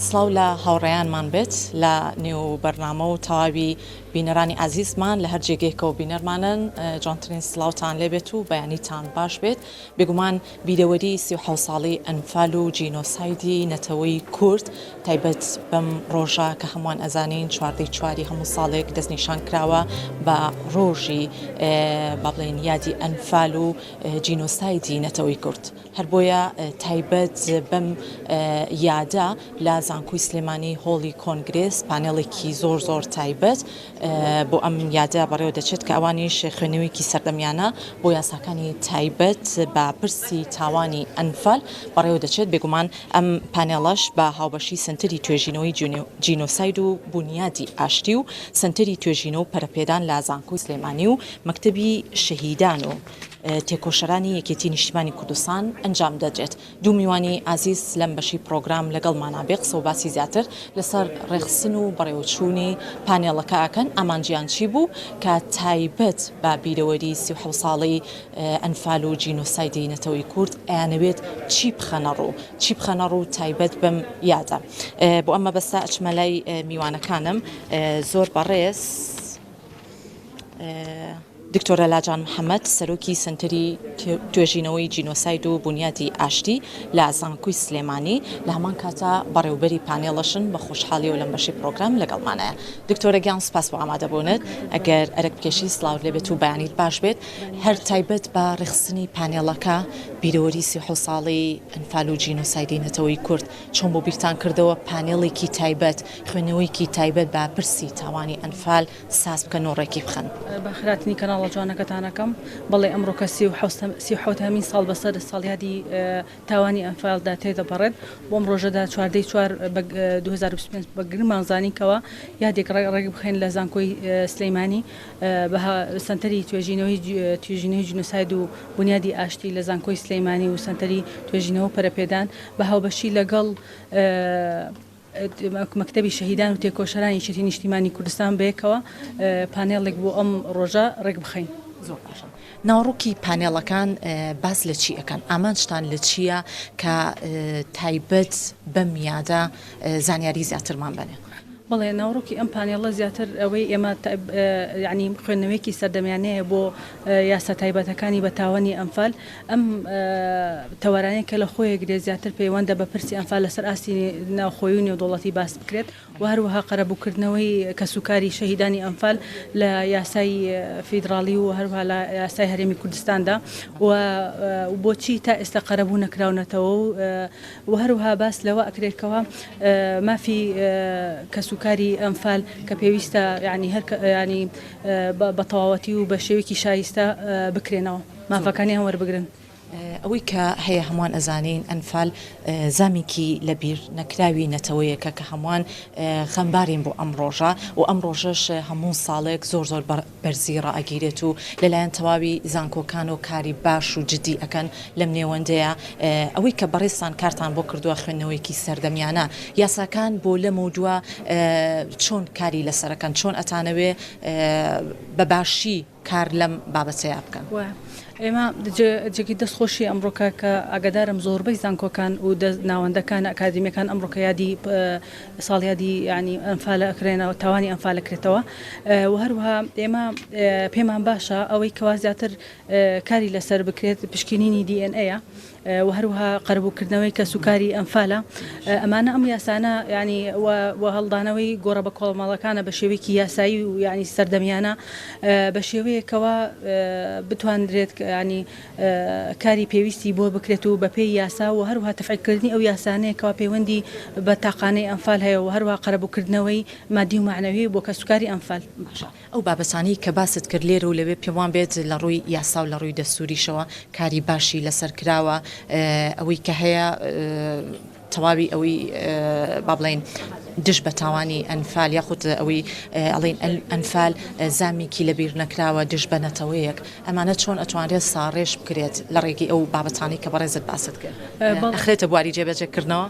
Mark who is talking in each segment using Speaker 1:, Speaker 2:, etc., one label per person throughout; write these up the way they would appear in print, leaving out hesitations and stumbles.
Speaker 1: سڵاو لە هاوڕێیانمان بێت لە نێو بەرنامە و تەواوی بینەرانی عزیزمان لە هەر جێگەیەکەوە بینەرمانن جوانترین سڵاوتان لێبێت و بەیانیتان باش بێت بێگومان بیرەوەری 37 ساڵی ئەنفال و جینۆسایدی نەتەوەی کورد تایبەت بەم ڕۆژە کە هەمووان ئەزانین چواردەی چواری هەموو ساڵێک دەستنیشان کراوە بە ڕۆژی با بڵێن یادی ئەنفال و جینۆسایدی نەتەوەی کورد هەر بۆیە تایبەت بەم یادا لە زانکۆی سلێمانی هۆڵی کۆنگرێس پانێڵێکی زۆر تایبەت بۆ ئەم یادە بەڕێوە دەچێت کە ئەوانیش خوێنەوەیکی سەردەمیانە بۆ یاساکانی تایبەت بە پرسی تاوانی ئەنفال بەڕێوە دەچێت بێگومان ئەم پانێڵەش بە هاوبەشی سنتری توێژینەوەی جینۆساید و بنیادی ئاشتی و سنتری توێژینە و پەرەپێدان لە زانکۆی سلێمانی و مەکتەبی شەهیدان و تێکۆشەرانی یەکێتی نیشتیمانی کوردستان ئەنجام دەدرێت دوو میوانی ئازیز لەم بەشی پرۆگرام لەگەڵمانە بێ قسە و باسی زیاتر لەسەر ڕێخستن و بەڕێوەچوونی پانێڵەکە ئەکەن ئامانجیان چی بوو کە تایبەت بە بیرەوەری 37 ساڵی ئەنفال و جینۆسایدی نەتەوەی کورد ئەیانەوێت چی بخەنە ڕوو تایبەت بەم یادە بۆ ئەمە بەستا ئەچمە لای میوانەکانم زۆر بەڕێز دکتۆرە لاجان محەممەد سەرۆکی سنتری توێژینەوەی جینۆساید و بنیادی ئاشتی لە زانکۆی سلێمانی لە هەمان کاتە بەڕێوبەری پانێڵەشن بە خۆشحاڵی و لەم بەشی پرۆگرام لەگەڵمانەیە دکتۆرە گیان سپاس بۆ ئامادەبوونت ئەگەر ئەرک بکێشی سلااو لێبێت و بەیانیت باش بێت هەر تایبەت بە ڕێخستنی پانێڵەکە بیرەوەری 37 ساڵی ئەنفال و جینۆسایدی نەتەوەی کورد چۆن بۆ بیرتان کردەوە پانێڵێکی تایبەت خوێنەوەیکی تایبەت بە پرسی تاوانی ئەنفال ساز بکەن و ڕێکی بخەن
Speaker 2: بەخراتنی کەناڵ جوانەکەتانەکەم بەڵێ ئەمڕۆکە 37 ساڵ بەسەر ساڵیادی تاوانی ئەنفالدا تێدەپەڕێت بۆم ڕۆژەدا 4 بەگرمانزانینکەوە یادێک ڕێک بخێن لە زانکۆی سلەیمانی بە سنتەری توێژینەوەی جینۆساید و بنیادی ئاشتی لە زانکۆی سلەیمانی و سنتەری توێژینەوە پەرەپێدان بە هاوبەشی لەگەڵ مەکتەبی شەهیدان و تێکۆشەرانی یەکێتی نیشتیمانی کوردستان بەیەکەوە پانێڵێک بۆ ئەم ڕۆژە ڕێک بخەین.
Speaker 1: زۆر باشە. ناوڕووکی پانێڵەکان باس لە چی ئەەکەن ئامانجتان لە چییە کە تایبەت بەم یادە زانیاری زیاترمان بنێ؟
Speaker 2: بەڵێ ناوڕووکی ئەم پانێڵە زیاتر ئەوەی ئێمە ینی خوێندنەوەیکی سەردەمیانەیە بۆ یاسا تایبەتەکانی بە تاوانی ئەنفال ئەم تەوارانەیە کە لە خۆیەگرێ زیاتر پەیوەندە بە پرسی ئەنفال لەسەر ئاستی ناوخۆیی و نێودوڵەتی باس بکرێت و هەروەها قەرەبووکردنەوەی کەسوکاری شەهیدانی ئەنفال لە یاسای فیدراڵی و هەروها لە یاسای هەرێمی کوردستاندا و بۆچی تا ئێستا قەرەبوو نەکراونەتەوە و هەروها باس لەوە ئەکرێتکەوە مافی کەسوکاری ئەنفال کە پێویستە ینی بە تەواوەتی و بە شێوەیەکی شایستە بکرێنەوە مافەکانی هەم وەربگرن.
Speaker 1: ئەوەی کە هەیە هەمووان ئەزانین ئەنفال زامێکی لەبیر نەکراوی نەتەوەیەکە کە هەمووان خەمبارین بۆ ئەم ڕۆژە و ئەم ڕۆژەش هەموو ساڵێک زۆر بەرزی ڕائگیرێت و لەلایەن تەواوی زانکۆکان و کاری باش و جدی ئەەکەن لەم نێوەندەیە ئەوەی کە بەڕێستان کارتان بۆ کردووە خوێندنەوەیکی سەردەمیانە یاساکان بۆ لەم و دووە چۆن کاری لەسەرەکەن چۆن ئەتانەوێ بەباشی کار لەم بابەتەیە بکەن.
Speaker 2: ئێمە جێکی دەستخۆشی ئەمڕۆکە کە ئاگدارم زۆربەی زانکۆکان و ناوەندەکان ئەکادمیەکان ئەمڕۆکە یادی ساڵیادی ینی ئەنفالە ئەکرێنەوە تاوانی ئەنفالەکرێتەوە و هەروها ئێمە پێمان باشە ئەوەی کەوا زیاتر کاری لەسەر بکرێت پشکنینی دیNA و هەروها قەرەبووکردنەوەی کە سوکاری ئەنفالە ئەمانە ئەم یاسانە ینی هەڵدانەوەی گۆڕە بە کۆڵماڵەکانە بە شێوەیەکی یاسایی و ینی سەردەمیانە بە شێوەیەکەوە بتواندرێت ینی کاری پێویستی بۆ بکرێت و بە پێی یاسا و هەروها تەفعیلکردنی ئەو یاسانەیەکەوە پەیوەندی بە تاقانەی ئەنفال هەیە و هەروها قەرەبووکردنەوەی مادی و معنەوی بۆ کە سوکاری ئەنفال
Speaker 1: ئەو بابەتانی کە باست کرد لێرە و لەوێ پێوان بێت لە ڕووی یاسا و لە ڕووی دەستوریشەوە کاری باشی لەسەر کراوە ئەوەی کە هەیە تەواوی ئەوەی با بڵێن دش بە تاوانی ئەنفال یاخود ئەوەی ئەڵێن ئەنفال زامێکی لەبیر نەکراوە دش بە نەتەوەیەک ئەمانە چۆن ئەتوانرێت ساڕێژ بکرێت لە ڕێگەی ئەو بابەتانی کە بەڕێزت باست کرد ئەخرێتە بواری جێبەجێکردنەوە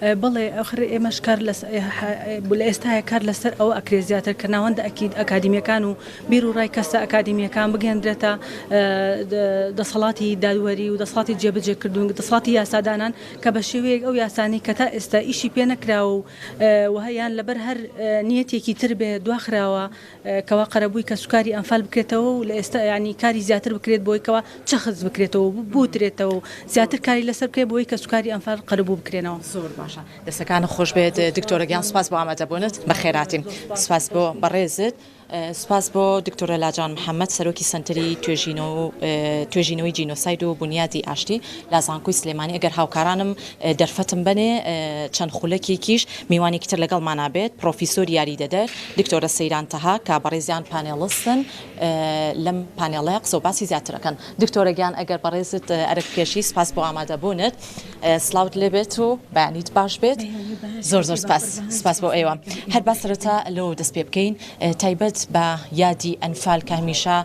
Speaker 2: بەڵێ ئەخر ئێمەش کار لە ئێستاە کار لەسەر ئەو ئەکرێ زیاتر کە ناوەندە ئەکید ئەکادیمیەکان و بیر و ڕای کەسە ئەکادیمیەکان بگەندرێتە دەسەڵاتی دادوەری و دەسەڵاتی جێبەجێکردون دەسەڵاتی یاسادانان کە بە شێوەیەک ئەو یاسانی کە تا ئێستا ئیشی پێ نەکراوە و وهەیان لەبەر هەر نیەتێکی تر بێ دواخراوە کەوا قەرەبووی کە سوکاری ئەنفال بکرێتەوە و لە ئێستا ینی کاری زیاتر بکرێت بۆی کەەوە چەخز بکرێتەوە بوترێتەوە و زیاتر کاری لەسەر بکرێت بۆی کە سوکاری ئەنفال قەرەبوو بکرێنەوە.
Speaker 1: زۆر باشە دەستەکانە خۆش بێت دکتۆرەگیان سپاس بۆ ئامادەبوونت بە خێراتیم سپاس بۆ بەڕێزت سپاس بۆ دکتۆرە لاجان محەممەد سەرۆکی سنتری توێژینەوەی جینۆساید و بنیادی ئاشتی لە زانکۆی سلێمانی ئەگەر هاوکارانم دەرفەتم بنێ چەند خولەکێکیش میوانێکی تر لەگەڵ مانابێت پرۆفیسۆر یاری دەدەر دکتۆرە سەیران تەها کە بەڕێزیان پانێڵستن لەم پانێڵەیە قسە و باسی زیاترەکەن دکتۆرەگیان ئەگەر بەڕێزت ئەرکێشی سپاس بۆ ئامادەبوونت سلااوت لێبێت و بەیانیت باش بێت زۆر زۆر سپاس بۆ ئێوە هەر باسرەتە لەو دەست پێ بکەین تایبەت بە یادی ئەنفال کە هەمیشە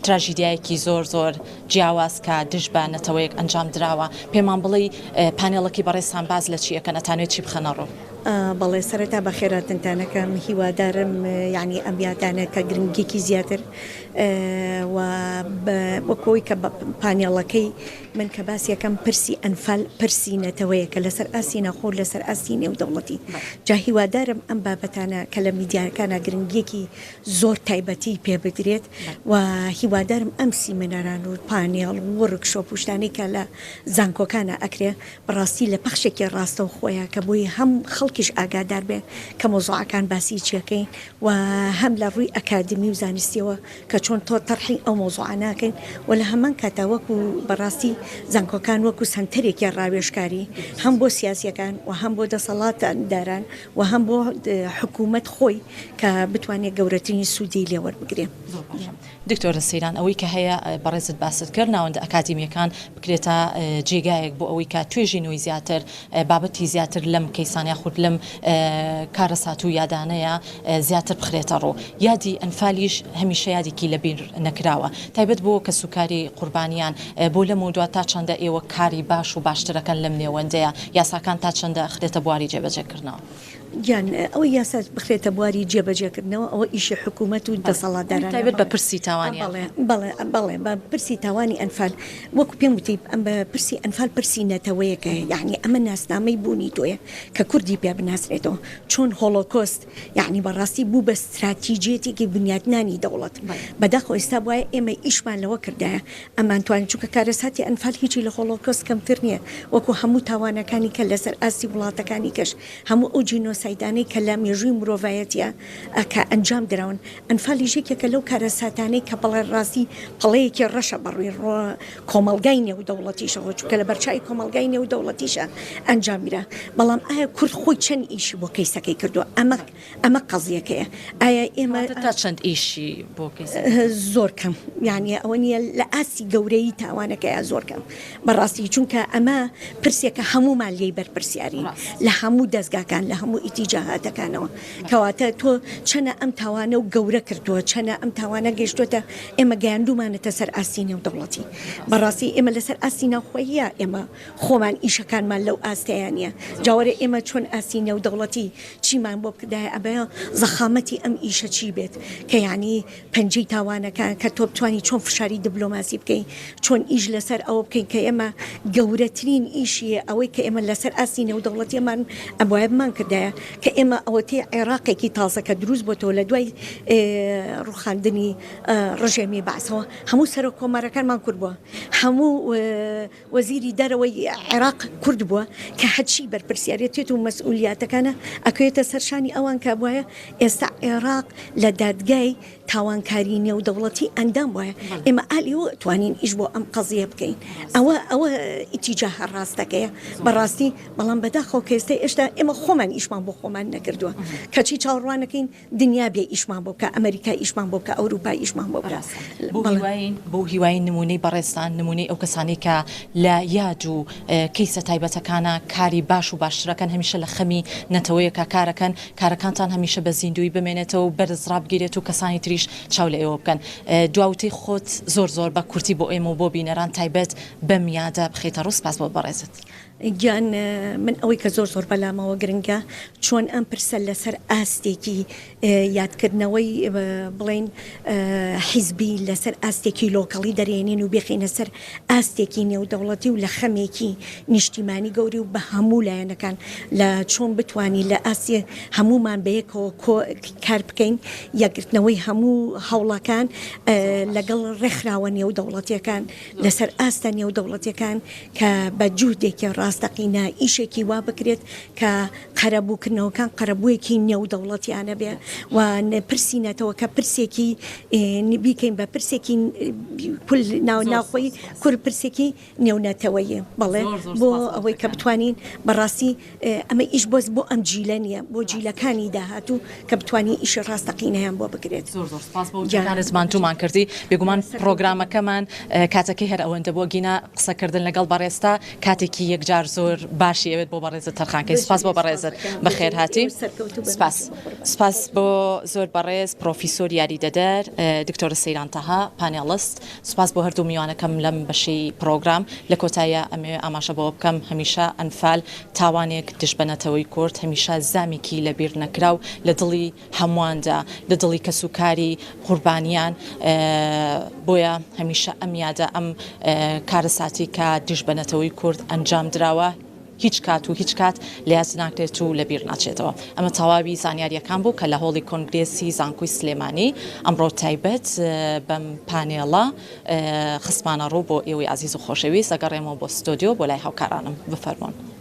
Speaker 1: تراژیدایەکی زۆر جیاواز کە دژ بە نەتەوەیەک ئەنجام دراوە پێمان بڵێ پانێڵەکی بەڕێستان باز لە چیەکە نەتانێت چی بخەنەڕۆ
Speaker 3: بەڵێ سەرەتا بە خێراتنتانەکەم هیوادارم ینی ئەمبیاتانە کە گرنگێکی زیاتر وەکۆی کە پانێڵەکەی من کە باسیەکەم پرسی ئەنفال پرسی نەتەوەیە کە لەسەر ئاسی نەخۆر لەسەر ئاسی نێودەوڵەتی جا هیوادارم ئەم بابەتانە کە لە میدیاکانە گرنگێکی زۆر تایبەتی پێ بدرێت و هیوادارم ئەم سیمینەران و پانێڵ وەرکشۆ پوشتانی کە لە زانکۆکانە ئەکرێ بەڕاستی لە پەخشێکی ڕاستە و خۆیە کە بۆی هەم خەڵکیش ئاگادار بێ کە مۆزوعەکان باسی چیەکەین و هەم لە ڕووی ئەکادمی و زانستیەوە کە چۆن تۆ تەرحی ئەو مۆزوعە ناکەین و لە هەمان کاتا وەکو بەڕاستی زانکۆکان وەکو سنتەرێکی ڕاوێژکاری هەم بۆ سیاسیەکان و هەم بۆ دەسەڵاتداران و هەم بۆ حکوومەت خۆی کە بتوانێت گەورەترین سوودی لێوەربگرێن.
Speaker 1: دکتۆرە سەیران ئەوەی کە هەیە بەڕێزت باست کرد ناوەندە ئەکادیمیەکان بکرێتە جێگایەک بۆ ئەوەی کە توێژینەوەی زیاتر بابەتی زیاتر لەم کەیسانیا خود لەم کارەسات و یادانەیە زیاتر بخرێتە ڕۆ یادی ئەنفالیش هەمیشە یادێکی لەبیر نەکراوە تایبەت بۆ کە سوکاری قوربانیان بۆ لە مودووە تا چەندە ئێوە کاری باش و باشترەکەن لەم نێوەندەیە یاساکان تا چەندە خرێتە بواری جێبەجێکردنەوە
Speaker 3: گیان ئەوە یاسا بخرێتە بواری جێبەجێکردنەوە ئەوە ئیشی حکوومەت و دەسەڵاتداران
Speaker 1: تایبەت بە پرسی تاوانی
Speaker 3: بەڵێ بە پرسی تاوانی ئەنفال وەکو پێم وتی ئەم بە پرسی ئەنفال پرسی نەتەوەیەکە یعنی ئەمە ناسنامەی بوونی تۆیە کە کوردی پێ بناسرێتەوە چۆن هۆلۆکۆست یعنی بەڕاستی بوو بە استراتیجێتێکی بنیادنانی دەوڵەت بەداخۆ ئێستا وایە ئێمە ئیشمان لەوە کردایە ئەمان توانین چونکە کارەساتی ئەنفال هیچی لە هۆلۆکۆست کەمتر نییە وەکو هەموو تاوانەکانی کە لەسەر ئاسی وڵاتەکانی کەش هەموو ئەو جینۆسایدانەی کە لە مێژووی مرۆڤایەتە کە ئەنجام دراون ئەنفالیژێکێکە لەو کارەساتانەی کە بەڵێ ڕاستی پڵەیەکی ڕەشە بەڕووی کۆمەلگای نێودەوڵەتیشەوە چونکە لە بەرچای کۆمەلگای نێودەوڵەتیشە ئەنجامیرا بەڵام ئایا کورد خۆی چەند ئیشی بۆ کەیسەکەی کردووە ئەمە قەزیەکەیە ئایا ئێمە
Speaker 1: تا چەند ئیشی بۆ
Speaker 3: زۆر کەم یعنی ئەوە نیە لە ئاسی گەورەی تاوانەکەیە زۆر کەم بەڕاستی چونکە ئەمە پرسێکە هەمومان لێی بەرپرسیاری لە هەموو دەستگاکان لە هەموو ئیتیجاهاتەکانەوە کەواتە تۆ چەنە ئەم تاوانە و گەورە کردووە چەنە ئەم تاوانە گەیشتوتە ئێمە گەیاندومانێتە سەر ئاستی نێودەوڵەتی بەڕاستی ئێمە لەسەر ئاستی ناوخۆیە ئێمە خۆمان ئیشەکانمان لەو ئاستەیانە جاوەرە ئێمە چۆن ئاستی نێودەوڵەتی چیمان بۆ بکردایە ئەبێ زەخامەتی ئەم ئیشە چی بێت کە یعنی پەنجەی تاوانەکان کە تۆ بتوانی چۆن فشاری دیبلۆماسی بکەین چۆن ئیش لەسەر ئەوە بکەین کە ئێمە گەورەترین ئیشیە ئەوەی کە ئێمە لەسەر ئاستی نێودەوڵەتیمان ئەبوایە بمان کردایە کە ئێمە ئەوەتی عێراقێکی تازەکە دروست بۆتەوە لە دوای ڕوخاندنی ڕژێمی باسەوە هەموو سەرۆک کۆمارەکانمان کورد بووە هەموو وەزیری دەرەوەی عێراق کورد بووە کە هەچی بەرپرسیارەتێت و مەسئولیاتەکانە ئەکوێتە سەرشانی ئەوان کە بواە ئێستا عێراق لە دادگای تاوانکاری نێودەوڵەتی ئەندام وایە ئێمە ئالیەوە توانین ئیش بۆ ئەم قەزیە بکەین ئەوە ئیتیجاه ڕاستەکەیە بەڕاستی بەڵام بەداخەوە کە ئێستا ئێشتا ئێمە خۆمان ئیشمان بۆ خۆمان نەکردووە کەچی چاوەڕوانەکەین دنیا بێ ئیشمان بۆ بکە ئەمریکا ئیشمان بۆ بکە ئەوروپا ئیشمان بۆ بکە
Speaker 1: بۆ هیوای نمونەی بەڕێستان نمونەی ئەو کەسانی کە لە یاد و کەیسە تایبەتەکانە کاری باش و باشترەکەن هەمیشە لە خەمی نەتەوەیەکە کارەکانتان هەمیشە بە زیندوی بمێنێتەوە و بەرزڕا بگیرێت و کەسانی تریش چاو لە ئێوە بکەن دواوتەی خۆت زۆر بە کورتی بۆ ئێمە و بۆ بینەران تایبەت بەم یادە بخێتە ڕوو سپاس بۆ بەڕێزت
Speaker 3: گیان من ئەوەی کە زۆر بەلامەوە گرنگە چۆن ئەم پرسە لەسەر ئاستێکی یادکردنەوەی بڵێن حیزبی لەسەر ئاستێکی لۆکەڵی دەرێنین و بێخینە سەر ئاستێکی نێودەوڵەتی و لە خەمێکی نیشتیمانی گەوری و بە هەموو لایەنەکان لە چۆن بتوانین لە ئاسی هەمومان بەیەکەوە کار بکەین یەکگرتنەوەی هەموو هەوڵەکان لەگەڵ ڕێکخراوە نێودەوڵەتیەکان لەسەر ئاستە نێودەوڵەتیەکان کە بە جوودێکی ڕاستەقینە ئیشێکی وا بکرێت کە قەرەبووکردنەوەکان قەرەبوویەکی نێودەوڵەتیانە بێ و پرسینەتەوە کە پرسێکی بیکەین بە پرسێکی ناوخۆی کورد پرسێکی نێونەتەوەیە بەڵێ بۆ ئەوەی کە بتوانین بەڕاستی ئەمە ئیش بۆ ئەم جیلە نییە بۆ جیلەکانی داهاتوو کە بتوانین ئیشە ڕاستەقینەیان بۆ بکرێت
Speaker 1: زمان تومان کردی بێگومان پرۆگرامەکەمان کاتەکەی هەر ئەوەندە بۆ گینە قسەکردن لەگەڵ بەڕێستا کاتێکی یەکجار زۆر باشی ئەوێت بۆ بەڕێزت تەرخانکەی سپاس بۆ بەڕێزت بەخێر هاتی سپاس بۆ زۆر بەڕێز پرۆفیسۆر یاریدەدەر دکتۆرە سەیران تەها پانێڵست سپاس بۆ هەردوو میوانەکەم لەم بەشەی پرۆگرام لە کۆتایە ئەمێ ئاماشە بۆ بکەم هەمیشە ئەنفال تاوانێک دژبەنەتەوەی کورد هەمیشە زامێکی لەبیر نەکراو لە دڵی هەموواندا لە دڵی کەسوکاری قوربانیان بۆیە هەمیشە ئەم یادە ئەم کارەساتی کە دژبەنەتەوەی کورد ئەنجام درراوە هیچ کات لێز ناکرێت و لەبیر ناچێتەوە ئەمە تەواوی زانیاریەکان بوو کە لە هۆڵی کۆنگرێسی زانکۆی سلێمانی ئەمڕۆ تایبەت بەم پانێڵە خسمانە ڕوو بۆ ئێوەی عزیز و خۆشەویست ئەگەڕێمەوە بۆ ستۆدیۆ بۆ لای هاوکارانم بفەرمۆن.